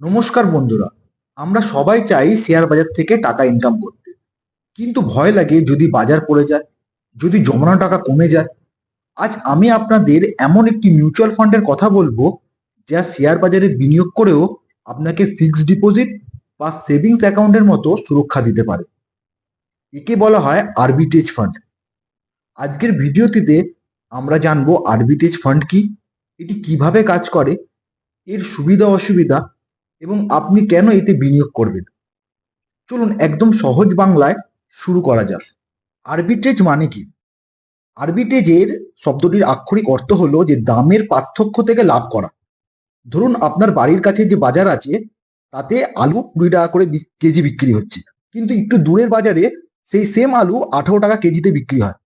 নমস্কার বন্ধুরা। আমরা সবাই চাই শেয়ার বাজার থেকে টাকা ইনকাম করতে, কিন্তু ভয় লাগে যদি বাজার পড়ে যায়, যদি জমানো টাকা কমে যায়। আজ আমি আপনাদের এমন একটি মিউচুয়াল ফান্ডের কথা বলবো, যা শেয়ার বাজারে বিনিয়োগ করেও আপনাকে ফিক্সড ডিপোজিট বা সেভিংস অ্যাকাউন্টের মতো সুরক্ষা দিতে পারে। একে বলা হয় আরবিটেজ ফান্ড। আজকের ভিডিওটিতে আমরা জানবো আরবিটেজ ফান্ড কি, এটি কিভাবে কাজ করে, এর সুবিধা অসুবিধা এবং আপনি কেন এতে বিনিয়োগ করবেন। চলুন একদম সহজ বাংলায় শুরু করা যাক। আরবিট্রেজ মানে কি? আরবিট্রেজের শব্দটির আক্ষরিক অর্থ হলো যে দামের পার্থক্য থেকে লাভ করা। ধরুন আপনার বাড়ির কাছে যে বাজার আছে, তাতে আলু 20 টাকা করে কেজি বিক্রি হচ্ছে, কিন্তু একটু দূরের বাজারে সেই সেম আলু 18 টাকা কেজিতে বিক্রি হয়।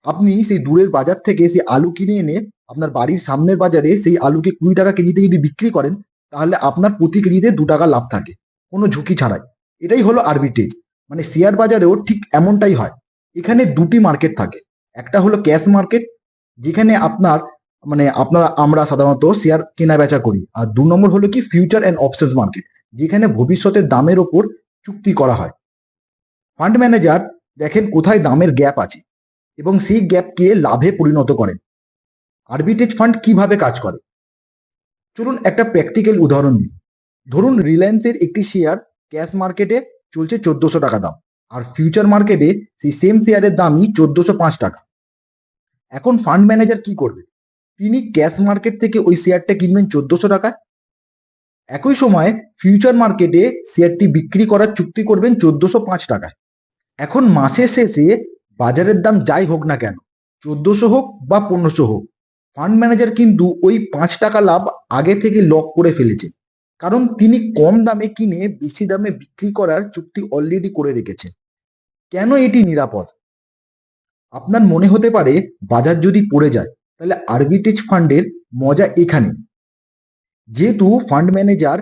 আপনি সেই দূরের বাজার থেকে সেই আলু কিনে এনে আপনার বাড়ির সামনের বাজারে সেই আলুকে 20 টাকা কেজিতে যদি বিক্রি করেন, তাহলে আপনার প্রতি কেজিতে 2 টাকা লাভ থাকে, কোনো ঝুঁকি ছাড়াই। এটাই হলো আরবিট্রেজ। মানে শেয়ার বাজারেও ঠিক এমনটাই হয়। এখানে দুটি মার্কেট থাকে। একটা হলো ক্যাশ মার্কেট, যেখানে আমরা সাধারণত শেয়ার কেনা বেচা করি। আর 2 নম্বর হলো কি ফিউচার অ্যান্ড অপশনস মার্কেট, যেখানে ভবিষ্যতের দামের ওপর চুক্তি করা হয়। ফান্ড ম্যানেজার দেখেন কোথায় দামের গ্যাপ আছে এবং সেই গ্যাপকে লাভে পরিণত করেন। আরবিট্রেজ ফান্ড কিভাবে কাজ করে, চলুন একটা প্র্যাকটিক্যাল উদাহরণ দিই। ধরুন রিলায়েন্সের একটি শেয়ার ক্যাশ মার্কেটে চলছে 1400 টাকা দাম, আর ফিউচার মার্কেটে সেই সেম শেয়ারের দামই 1405 টাকা। এখন ফান্ড ম্যানেজার কি করবে? তিনি ক্যাশ মার্কেট থেকে ওই শেয়ারটা কিনবেন 1400 টাকায়, একই সময় ফিউচার মার্কেটে শেয়ারটি বিক্রি করার চুক্তি করবেন 1405 টাকায়। এখন মাসের শেষে বাজারের দাম যাই হোক না কেন, 1400 হোক বা 1500 হোক, ফান্ড ম্যানেজার কিন্তু ওই 5 টাকা লাভ আগে থেকে লক করে ফেলেছে, কারণ তিনি কম দামে কিনে বেশি দামে বিক্রি করার চুক্তি অলরেডি করে রেখেছেন। কেন এটি নিরাপদ? আপনার মনে হতে পারে বাজার যদি পড়ে যায়, তাহলে আরবিট্রেজ ফান্ডের মজা এখানে। যেহেতু ফান্ড ম্যানেজার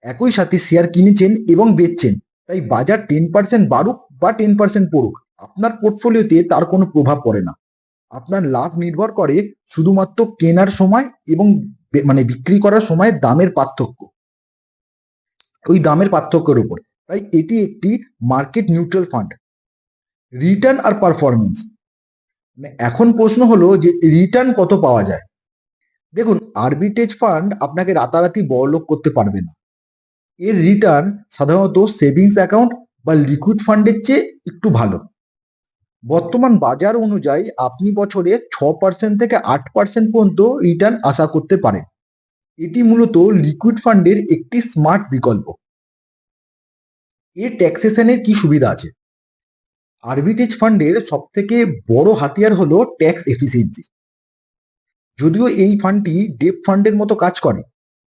একই সাথে শেয়ার কিনেছেন এবং বেচছেন, তাই বাজার 10% বাড়ুক বা 10% পড়ুক, আপনার পোর্টফোলিওতে তার কোনো প্রভাব পড়ে না। আপনার লাভ নির্ভর করে শুধুমাত্র কেনার সময় এবং বিক্রি করার সময় দামের পার্থক্য, ওই দামের পার্থক্যের উপর। তাই এটি একটি মার্কেট নিউট্রাল ফান্ড। রিটার্ন আর পারফরমেন্স, এখন প্রশ্ন হলো যে রিটার্ন কত পাওয়া যায়। দেখুন, আরবিট্রেজ ফান্ড আপনাকে রাতারাতি বড়লোক করতে পারবে না। এর রিটার্ন সাধারণত সেভিংস অ্যাকাউন্ট বা লিকুইড ফান্ডের চেয়ে একটু ভালো। বর্তমান বাজার অনুযায়ী আপনি বছরে 6% থেকে 8% পর্যন্ত রিটার্ন আশা করতে পারেন। এটি মূলত লিকুইড ফান্ডের একটি স্মার্ট বিকল্প। এর ট্যাক্সেশনের কি সুবিধা আছে? আরবিট্রেজ ফান্ডের সব থেকে বড় হাতিয়ার হলো ট্যাক্স এফিসিয়েন্সি। যদিও এই ফান্ডটি ডেট ফান্ডের মতো কাজ করে,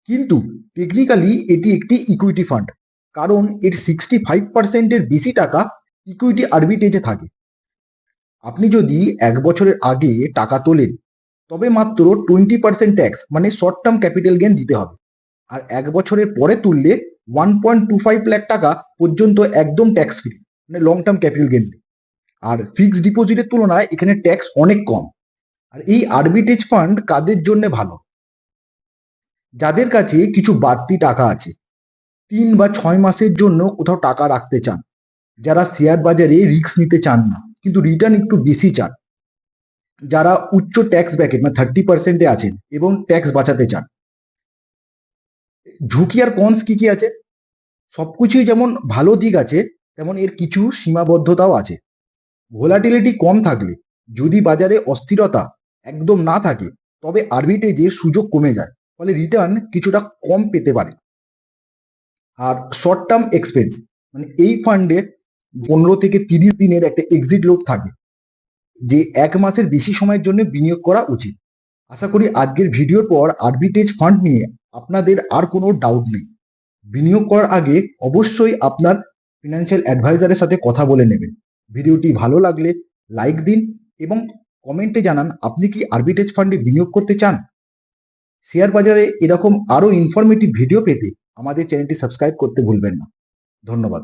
কিন্তু টেকনিক্যালি এটি একটি ইকুইটি ফান্ড, কারণ এর 65%-এর বেশি টাকা ইকুইটি আরবিট্রেজে থাকে। আপনি যদি 1 বছরের আগে টাকা তোলেন, তবে মাত্র 20% ট্যাক্স মানে শর্ট টার্ম ক্যাপিটাল গেইন দিতে হবে। আর 1 বছরের পরে তুললে 1.25 লাখ টাকা পর্যন্ত একদম ট্যাক্স ফ্রি, মানে লং টার্ম ক্যাপিটাল গেইন। আর ফিক্সড ডিপোজিটের তুলনায় এখানে ট্যাক্স অনেক কম। আর এই আরবিট্রেজ ফান্ড কাদের জন্য ভালো? যাদের কাছে কিছু বাড়তি টাকা আছে, 3 বা 6 মাসের জন্য কোথাও টাকা রাখতে চান, যারা শেয়ার বাজারে রিস্ক নিতে চান না কিন্তু রিটার্ন একটু বেশি চান, যারা উচ্চ ট্যাক্স ব্র্যাকেট মানে 30%-এ আছেন এবং ট্যাক্স বাঁচাতে চান। ঝুঁকি আর কনস কি কি আছে? সবকিছুই যেমন ভালো দিক আছে, তেমন এর কিছু সীমাবদ্ধতাও আছে। ভোলাটিলিটি কম থাকলে, যদি বাজারে অস্থিরতা একদম না থাকে, তবে আরবিট্রেজের সুযোগ কমে যায়, ফলে রিটার্ন কিছুটা কম পেতে পারে। আর শর্ট টার্ম এক্সপেন্স, মানে এই ফান্ডে 15 থেকে 30 দিনের একটা এক্সিট লোড থাকে, যে 1 মাসের বেশি সময়ের জন্য বিনিয়োগ করা উচিত। আশা করি আজকের ভিডিওর পর আরবিট্রেজ ফান্ড নিয়ে আপনাদের আর কোনো ডাউট নেই। বিনিয়োগ করার আগে অবশ্যই আপনার ফিনান্সিয়াল অ্যাডভাইজারের সাথে কথা বলে নেবেন। ভিডিওটি ভালো লাগলে লাইক দিন এবং কমেন্টে জানান আপনি কি আরবিট্রেজ ফান্ডে বিনিয়োগ করতে চান। শেয়ার বাজারে এরকম আরো ইনফরমেটিভ ভিডিও পেতে আমাদের চ্যানেলটি সাবস্ক্রাইব করতে ভুলবেন না। ধন্যবাদ।